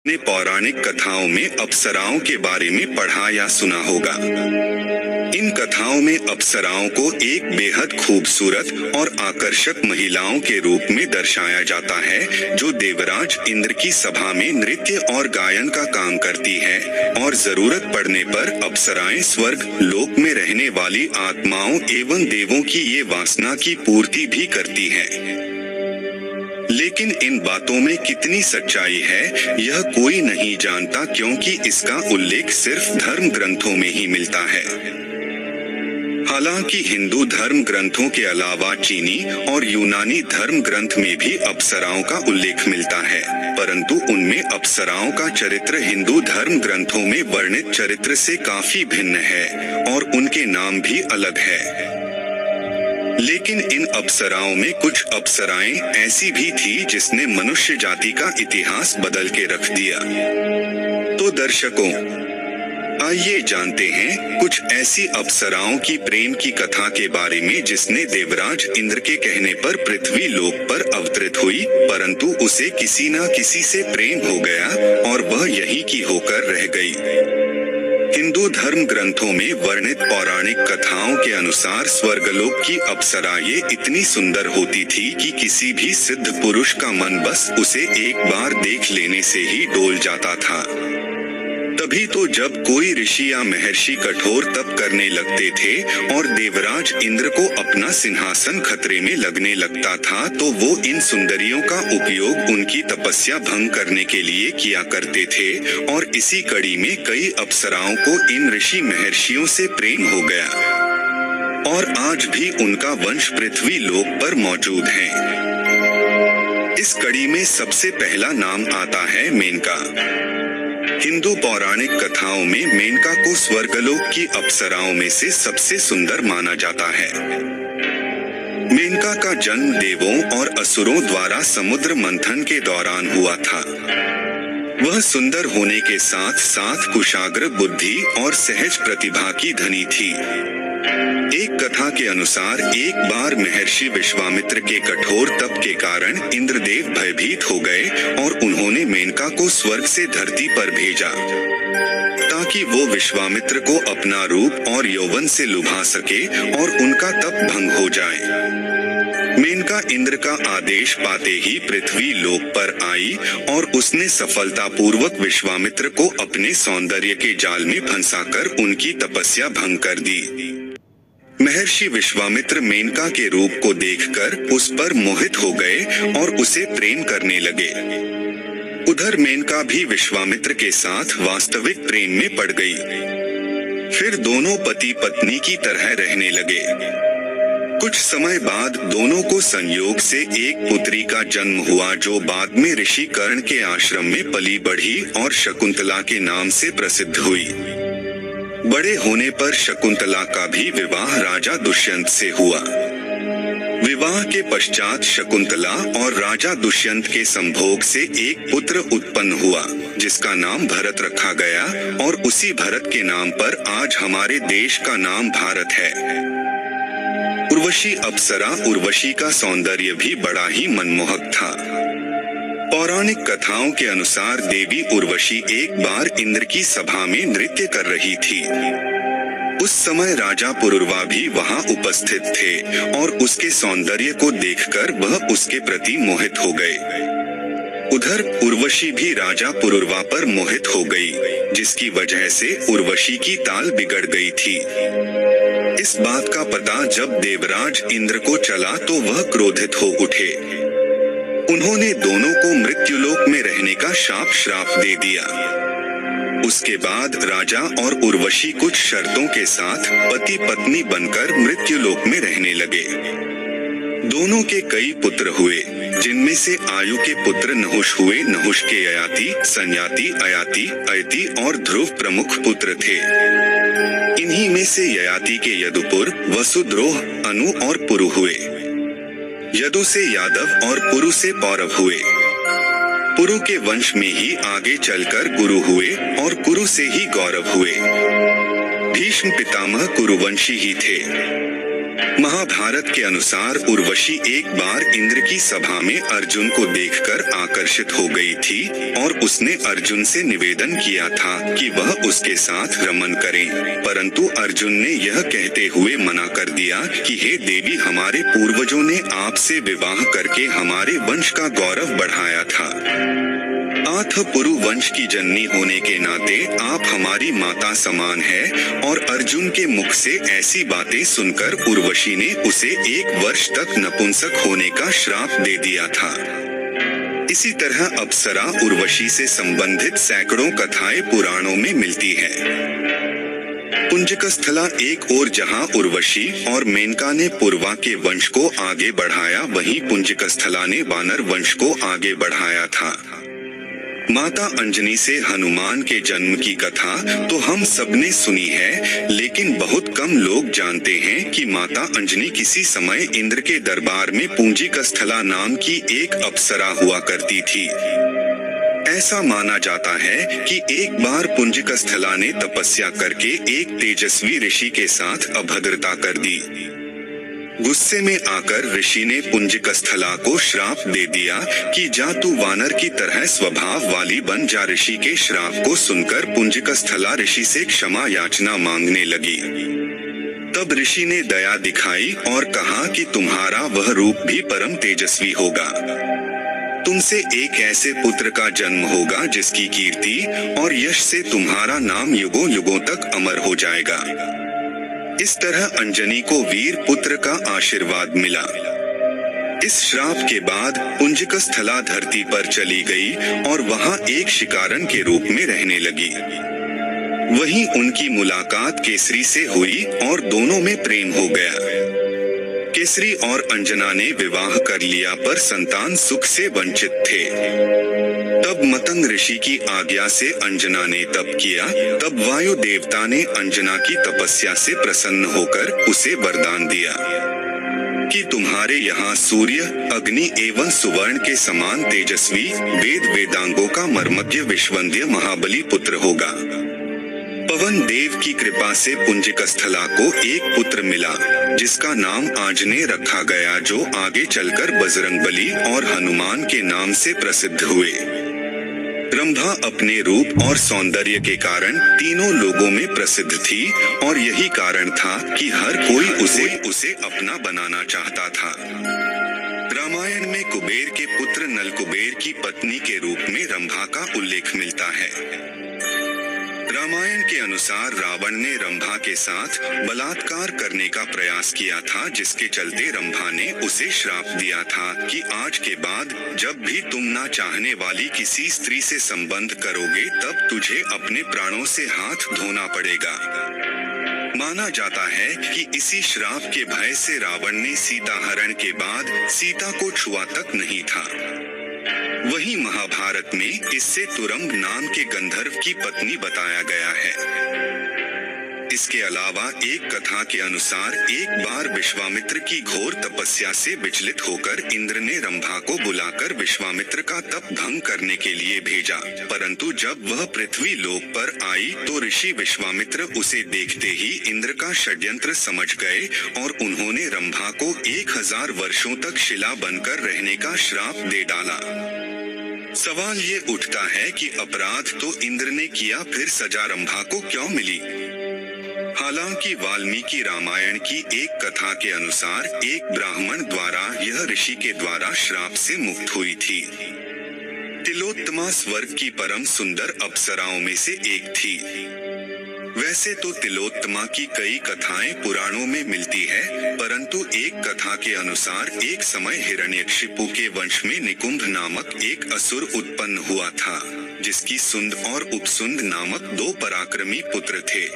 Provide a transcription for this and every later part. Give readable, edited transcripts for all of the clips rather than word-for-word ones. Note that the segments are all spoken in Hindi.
ने पौराणिक कथाओं में अप्सराओं के बारे में पढ़ा या सुना होगा। इन कथाओं में अप्सराओं को एक बेहद खूबसूरत और आकर्षक महिलाओं के रूप में दर्शाया जाता है, जो देवराज इंद्र की सभा में नृत्य और गायन का काम करती है और जरूरत पड़ने पर अप्सराएं स्वर्ग लोक में रहने वाली आत्माओं एवं देवों की ये वासना की पूर्ति भी करती हैं। लेकिन इन बातों में कितनी सच्चाई है, यह कोई नहीं जानता, क्योंकि इसका उल्लेख सिर्फ धर्म ग्रंथों में ही मिलता है। हालांकि हिंदू धर्म ग्रंथों के अलावा चीनी और यूनानी धर्म ग्रंथ में भी अप्सराओं का उल्लेख मिलता है, परंतु उनमें अप्सराओं का चरित्र हिंदू धर्म ग्रंथों में वर्णित चरित्र से काफी भिन्न है और उनके नाम भी अलग है। लेकिन इन अप्सराओं में कुछ अप्सराएं ऐसी भी थी जिसने मनुष्य जाति का इतिहास बदल के रख दिया। तो दर्शकों, आइए जानते हैं कुछ ऐसी अप्सराओं की प्रेम की कथा के बारे में जिसने देवराज इंद्र के कहने पर पृथ्वी लोक पर अवतरित हुई, परंतु उसे किसी न किसी से प्रेम हो गया और वह यहीं की होकर रह गई। हिंदू धर्म ग्रंथों में वर्णित पौराणिक कथाओं के अनुसार स्वर्गलोक की अप्सरा ये इतनी सुंदर होती थी कि किसी भी सिद्ध पुरुष का मन बस उसे एक बार देख लेने से ही डोल जाता था। तभी तो जब कोई ऋषि या महर्षि कठोर तप करने लगते थे और देवराज इंद्र को अपना सिंहासन खतरे में लगने लगता था, तो वो इन सुंदरियों का उपयोग उनकी तपस्या भंग करने के लिए किया करते थे और इसी कड़ी में कई अप्सराओं को इन ऋषि महर्षियों से प्रेम हो गया और आज भी उनका वंश पृथ्वी लोक पर मौजूद है। इस कड़ी में सबसे पहला नाम आता है मेनका। हिंदू पौराणिक कथाओं में मेनका को स्वर्गलोक की अप्सराओं में से सबसे सुंदर माना जाता है। मेनका का जन्म देवों और असुरों द्वारा समुद्र मंथन के दौरान हुआ था। वह सुंदर होने के साथ साथ कुशाग्र बुद्धि और सहज प्रतिभा की धनी थी। एक कथा के अनुसार एक बार महर्षि विश्वामित्र के कठोर तप के कारण इंद्रदेव भयभीत हो गए और उन्होंने मेनका को स्वर्ग से धरती पर भेजा ताकि वो विश्वामित्र को अपना रूप और यौवन से लुभा सके और उनका तप भंग हो जाए। मेनका इंद्र का आदेश पाते ही पृथ्वी लोक पर आई और उसने सफलतापूर्वक विश्वामित्र को अपने सौंदर्य के जाल में फंसाकर उनकी तपस्या भंग कर दी। महर्षि विश्वामित्र मेनका के रूप को देखकर उस पर मोहित हो गए और उसे प्रेम करने लगे। उधर मेनका भी विश्वामित्र के साथ वास्तविक प्रेम में पड़ गई। फिर दोनों पति पत्नी की तरह रहने लगे। कुछ समय बाद दोनों को संयोग से एक पुत्री का जन्म हुआ, जो बाद में ऋषि कर्ण के आश्रम में पली बढ़ी और शकुंतला के नाम से प्रसिद्ध हुई। बड़े होने पर शकुंतला का भी विवाह राजा दुष्यंत से हुआ। विवाह के पश्चात शकुंतला और राजा दुष्यंत के संभोग से एक पुत्र उत्पन्न हुआ, जिसका नाम भरत रखा गया और उसी भरत के नाम पर आज हमारे देश का नाम भारत है। उर्वशी अप्सरा उर्वशी का सौंदर्य भी बड़ा ही मनमोहक था। पौराणिक कथाओं के अनुसार देवी उर्वशी एक बार इंद्र की सभा में नृत्य कर रही थी। उस समय राजा पुरुरवा भी वहां उपस्थित थे और उसके सौंदर्य को देखकर वह उसके प्रति मोहित हो गए। उधर उर्वशी भी राजा पुरुरवा पर मोहित हो गई, जिसकी वजह से उर्वशी की ताल बिगड़ गई थी। इस बात का पता जब देवराज इंद्र को चला तो वह क्रोधित हो उठे। उन्होंने दोनों को मृत्युलोक में रहने का शाप श्राप दे दिया। उसके बाद राजा और उर्वशी कुछ शर्तों के साथ पति पत्नी बनकर मृत्युलोक में रहने लगे। दोनों के कई पुत्र हुए, जिनमें से आयु के पुत्र नहुष हुए। नहुष के ययाति, संयाति, अयाति, अयति और ध्रुव प्रमुख पुत्र थे। इन्हीं में से ययाति के यदुपुर, वसुद्रोह, अनु और पुरु हुए। यदु से यादव और पुरु से पौरव हुए। पुरु के वंश में ही आगे चलकर गुरु हुए और कुरु से ही गौरव हुए। भीष्म पितामह कुरुवंशी ही थे। महाभारत के अनुसार उर्वशी एक बार इंद्र की सभा में अर्जुन को देखकर आकर्षित हो गई थी और उसने अर्जुन से निवेदन किया था कि वह उसके साथ रमन करे, परंतु अर्जुन ने यह कहते हुए मना कर दिया कि हे देवी, हमारे पूर्वजों ने आपसे विवाह करके हमारे वंश का गौरव बढ़ाया था। आठ पुरु वंश की जननी होने के नाते आप हमारी माता समान है। और अर्जुन के मुख से ऐसी बातें सुनकर उर्वशी ने उसे 1 वर्ष तक नपुंसक होने का श्राप दे दिया था। इसी तरह अप्सरा उर्वशी से संबंधित सैकड़ों कथाएं पुराणों में मिलती हैं। पुंजकस्थला एक ओर जहां उर्वशी और मेनका ने पूर्वा के वंश को आगे बढ़ाया, वहीं पुंजकस्थला ने वानर वंश को आगे बढ़ाया था। माता अंजनी से हनुमान के जन्म की कथा तो हम सबने सुनी है, लेकिन बहुत कम लोग जानते हैं कि माता अंजनी किसी समय इंद्र के दरबार में पुंजिकस्थला नाम की एक अप्सरा हुआ करती थी। ऐसा माना जाता है कि एक बार पुंजिकस्थला ने तपस्या करके एक तेजस्वी ऋषि के साथ अभद्रता कर दी। गुस्से में आकर ऋषि ने पुंजिकस्थला को श्राप दे दिया कि जा तू वानर की तरह स्वभाव वाली बन जा। ऋषि के श्राप को सुनकर पुंजिकस्थला ऋषि से क्षमा याचना मांगने लगी। तब ऋषि ने दया दिखाई और कहा कि तुम्हारा वह रूप भी परम तेजस्वी होगा। तुमसे एक ऐसे पुत्र का जन्म होगा जिसकी कीर्ति और यश से तुम्हारा नाम युगों युगों तक अमर हो जाएगा। इस तरह अंजनी को वीर पुत्र का आशीर्वाद मिला। इस श्राप के बाद पुंजिकस्थला धरती पर चली गई और वहां एक शिकारन के रूप में रहने लगी। वहीं उनकी मुलाकात केसरी से हुई और दोनों में प्रेम हो गया। केसरी और अंजना ने विवाह कर लिया, पर संतान सुख से वंचित थे। तब मतंग ऋषि की आज्ञा से अंजना ने तप किया। तब वायु देवता ने अंजना की तपस्या से प्रसन्न होकर उसे वरदान दिया कि तुम्हारे यहाँ सूर्य, अग्नि एवं सुवर्ण के समान तेजस्वी वेद वेदांगों का मर्मज्ञ विश्वंद्य महाबली पुत्र होगा। पवन देव की कृपा से पुंजिकस्थला को एक पुत्र मिला जिसका नाम आंजनेय रखा गया, जो आगे चलकर बजरंगबली और हनुमान के नाम से प्रसिद्ध हुए। रंभा अपने रूप और सौंदर्य के कारण तीनों लोगों में प्रसिद्ध थी और यही कारण था कि हर कोई उसे अपना बनाना चाहता था। रामायण में कुबेर के पुत्र नलकुबेर की पत्नी के रूप में रंभा का उल्लेख मिलता है। रामायण के अनुसार रावण ने रंभा के साथ बलात्कार करने का प्रयास किया था, जिसके चलते रंभा ने उसे श्राप दिया था कि आज के बाद जब भी तुम ना चाहने वाली किसी स्त्री से संबंध करोगे तब तुझे अपने प्राणों से हाथ धोना पड़ेगा। माना जाता है कि इसी श्राप के भय से रावण ने सीता हरण के बाद सीता को छुआ तक नहीं था। वहीं महाभारत में इससे तुरंग नाम के गंधर्व की पत्नी बताया गया है। इसके अलावा एक कथा के अनुसार एक बार विश्वामित्र की घोर तपस्या से विचलित होकर इंद्र ने रंभा को बुलाकर विश्वामित्र का तप भंग करने के लिए भेजा, परंतु जब वह पृथ्वी लोक पर आई तो ऋषि विश्वामित्र उसे देखते ही इंद्र का षड्यंत्र समझ गए और उन्होंने रंभा को 1000 वर्षों तक शिला बनकर रहने का श्राप दे डाला। सवाल ये उठता है कि अपराध तो इंद्र ने किया, फिर सजा रंभा को क्यों मिली? हालांकि वाल्मीकि रामायण की एक कथा के अनुसार एक ब्राह्मण द्वारा यह ऋषि के द्वारा श्राप से मुक्त हुई थी। तिलोत्तमा स्वर्ग की परम सुंदर अप्सराओं में से एक थी। वैसे तो तिलोत्तमा की कई कथाएं पुराणों में मिलती है, परंतु एक कथा के अनुसार एक समय हिरण्यकशिपु के वंश में निकुंभ नामक एक असुर उत्पन्न हुआ था, जिसकी सुंद और उपसुंद नामक 2 पराक्रमी पुत्र थे।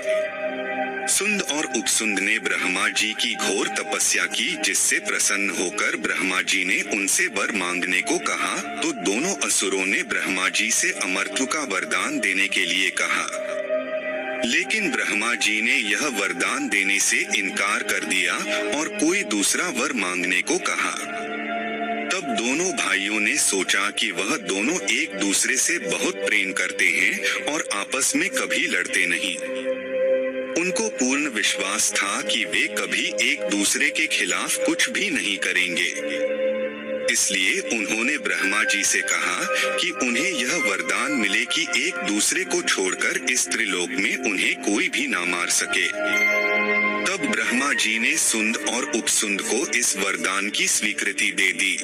सुंद और उपसुंद ने ब्रह्मा जी की घोर तपस्या की, जिससे प्रसन्न होकर ब्रह्मा जी ने उनसे वर मांगने को कहा, तो दोनों असुरों ने ब्रह्मा जी से अमरत्व का वरदान देने के लिए कहा, लेकिन ब्रह्मा जी ने यह वरदान देने से इनकार कर दिया और कोई दूसरा वर मांगने को कहा। तब दोनों भाइयों ने सोचा कि वह दोनों एक दूसरे से बहुत प्रेम करते हैं और आपस में कभी लड़ते नहीं। उनको पूर्ण विश्वास था कि वे कभी एक दूसरे के खिलाफ कुछ भी नहीं करेंगे। इसलिए उन्होंने ब्रह्मा जी से कहा कि उन्हें यह वरदान मिले कि एक दूसरे को छोड़कर इस त्रिलोक में उन्हें कोई भी ना मार सके। तब ब्रह्मा जी ने सुंद और उपसुंद को इस वरदान की स्वीकृति दे दी।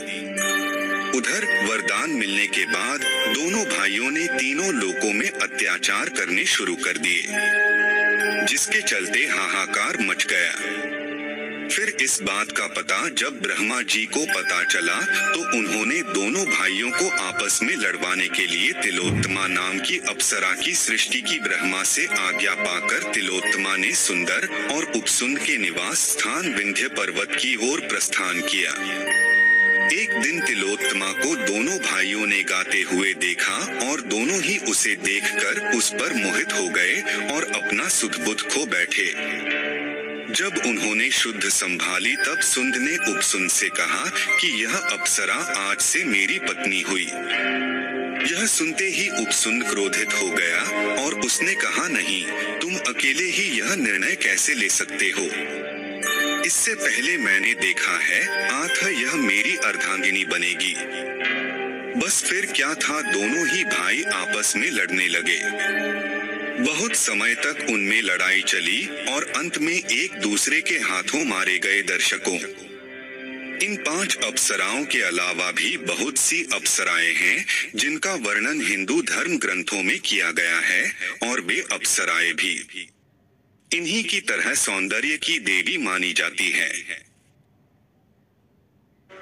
उधर वरदान मिलने के बाद दोनों भाइयों ने तीनों लोकों में अत्याचार करने शुरू कर दिए, जिसके चलते हाहाकार मच गया। फिर इस बात का पता जब ब्रह्मा जी को पता चला तो उन्होंने दोनों भाइयों को आपस में लड़वाने के लिए तिलोत्तमा नाम की अप्सरा की सृष्टि की। ब्रह्मा से आज्ञा पाकर तिलोत्तमा ने सुंदर और उपसुंद के निवास स्थान विंध्य पर्वत की ओर प्रस्थान किया। एक दिन तिलोत्तमा को दोनों भाइयों ने गाते हुए देखा और दोनों ही उसे देखकर उस पर मोहित हो गए और अपना सुध बुध खो बैठे। जब उन्होंने शुद्ध संभाली तब सुंद ने उपसुंद से कहा कि यह अप्सरा आज से मेरी पत्नी हुई। यह सुनते ही उपसुंद क्रोधित हो गया और उसने कहा, नहीं, तुम अकेले ही यह निर्णय कैसे ले सकते हो? इससे पहले मैंने देखा है, आठ यह मेरी अर्धांगिनी बनेगी। बस फिर क्या था, दोनों ही भाई आपस में लड़ने लगे। बहुत समय तक उनमें लड़ाई चली और अंत में एक दूसरे के हाथों मारे गए। दर्शकों, इन 5 अप्सराओं के अलावा भी बहुत सी अप्सराएं हैं जिनका वर्णन हिंदू धर्म ग्रंथों में किया गया है और वे अप्सराएं भी इन्हीं की तरह सौंदर्य की देवी मानी जाती है।